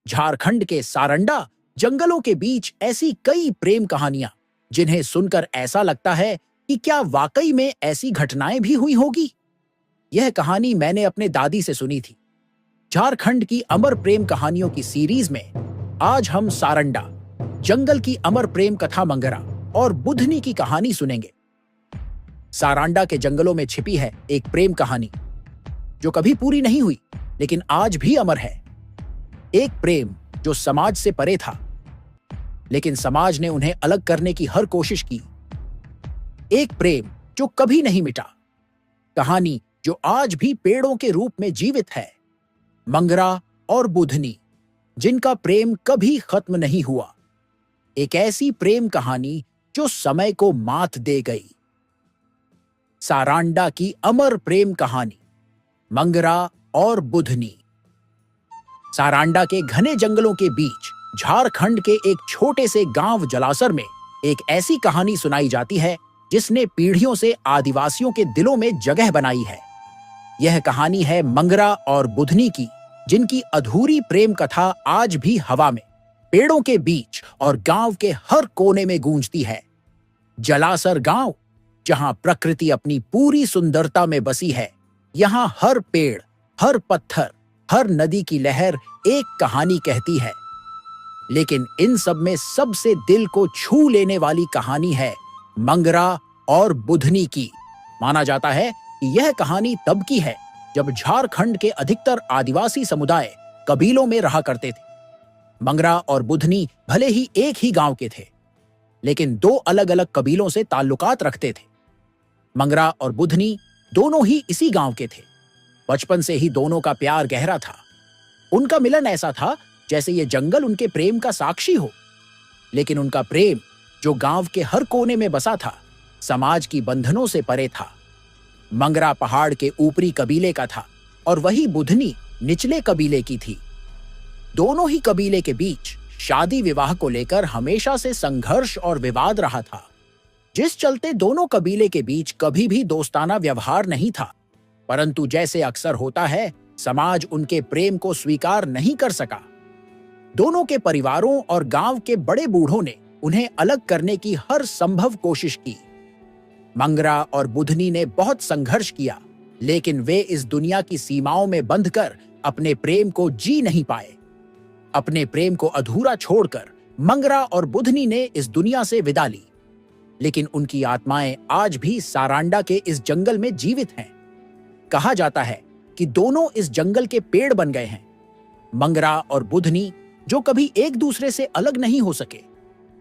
झारखंड के सारंडा जंगलों के बीच ऐसी कई प्रेम कहानियां जिन्हें सुनकर ऐसा लगता है कि क्या वाकई में ऐसी घटनाएं भी हुई होगी। यह कहानी मैंने अपने दादी से सुनी थी। झारखंड की अमर प्रेम कहानियों की सीरीज में आज हम सारंडा जंगल की अमर प्रेम कथा मंगरा और बुधनी की कहानी सुनेंगे। सारंडा के जंगलों में छिपी है एक प्रेम कहानी जो कभी पूरी नहीं हुई लेकिन आज भी अमर है। एक प्रेम जो समाज से परे था, लेकिन समाज ने उन्हें अलग करने की हर कोशिश की। एक प्रेम जो कभी नहीं मिटा, कहानी जो आज भी पेड़ों के रूप में जीवित है। मंगरा और बुधनी, जिनका प्रेम कभी खत्म नहीं हुआ। एक ऐसी प्रेम कहानी जो समय को मात दे गई। सारंडा की अमर प्रेम कहानी, मंगरा और बुधनी। सारंडा के घने जंगलों के बीच झारखंड के एक छोटे से गांव जलासर में एक ऐसी कहानी सुनाई जाती है जिसने पीढ़ियों से आदिवासियों के दिलों में जगह बनाई है। यह कहानी है मंगरा और बुधनी की, जिनकी अधूरी प्रेम कथा आज भी हवा में, पेड़ों के बीच और गांव के हर कोने में गूंजती है। जलासर गांव, जहां प्रकृति अपनी पूरी सुंदरता में बसी है, यहां हर पेड़, हर पत्थर, हर नदी की लहर एक कहानी कहती है। लेकिन इन सब में सबसे दिल को छू लेने वाली कहानी है मंगरा और बुधनी की। माना जाता है कि यह कहानी तब की है जब झारखंड के अधिकतर आदिवासी समुदाय कबीलों में रहा करते थे। मंगरा और बुधनी भले ही एक ही गांव के थे, लेकिन दो अलग अलग कबीलों से ताल्लुकात रखते थे। मंगरा और बुधनी दोनों ही इसी गांव के थे। बचपन से ही दोनों का प्यार गहरा था। उनका मिलन ऐसा था जैसे ये जंगल उनके प्रेम का साक्षी हो। लेकिन उनका प्रेम, जो गांव के हर कोने में बसा था, समाज की बंधनों से परे था। मंगरा पहाड़ के ऊपरी कबीले का था और वही बुधनी निचले कबीले की थी। दोनों ही कबीले के बीच शादी विवाह को लेकर हमेशा से संघर्ष और विवाद रहा था, जिस चलते दोनों कबीले के बीच कभी भी दोस्ताना व्यवहार नहीं था। परंतु जैसे अक्सर होता है, समाज उनके प्रेम को स्वीकार नहीं कर सका। दोनों के परिवारों और गांव के बड़े बूढ़ों ने उन्हें अलग करने की हर संभव कोशिश की। मंगरा और बुधनी ने बहुत संघर्ष किया, लेकिन वे इस दुनिया की सीमाओं में बंधकर अपने प्रेम को जी नहीं पाए। अपने प्रेम को अधूरा छोड़कर मंगरा और बुधनी ने इस दुनिया से विदा ली। लेकिन उनकी आत्माएं आज भी सारंडा के इस जंगल में जीवित हैं। कहा जाता है कि दोनों इस जंगल के पेड़ बन गए हैं। मंगरा और बुधनी, जो कभी एक दूसरे से अलग नहीं हो सके,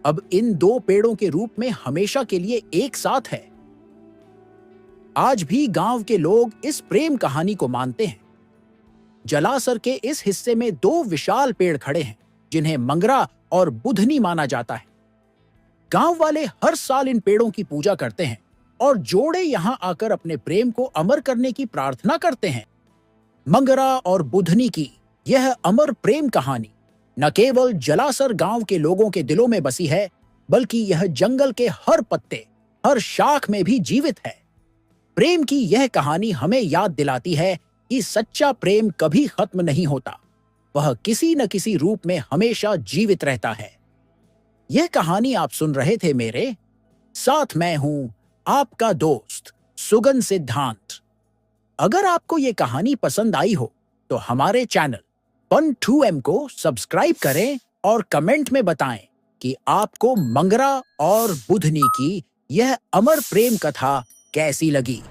अब इन दो पेड़ों के रूप में हमेशा के लिए एक साथ है। आज भी गांव के लोग इस प्रेम कहानी को मानते हैं। जलासर के इस हिस्से में दो विशाल पेड़ खड़े हैं जिन्हें मंगरा और बुधनी माना जाता है। गांव वाले हर साल इन पेड़ों की पूजा करते हैं और जोड़े यहां आकर अपने प्रेम को अमर करने की प्रार्थना करते हैं। मंगरा और बुधनी की यह अमर प्रेम कहानी न केवल जलासर गांव के लोगों के दिलों में बसी है, बल्कि यह जंगल के हर पत्ते, हर शाख में भी जीवित है। प्रेम की यह कहानी हमें याद दिलाती है कि सच्चा प्रेम कभी खत्म नहीं होता। वह किसी न किसी रूप में हमेशा जीवित रहता है। यह कहानी आप सुन रहे थे मेरे साथ। मैं हूं आपका दोस्त सुगन सिद्धांत। अगर आपको यह कहानी पसंद आई हो तो हमारे चैनल Fun2M को सब्सक्राइब करें और कमेंट में बताएं कि आपको मंगरा और बुधनी की यह अमर प्रेम कथा कैसी लगी।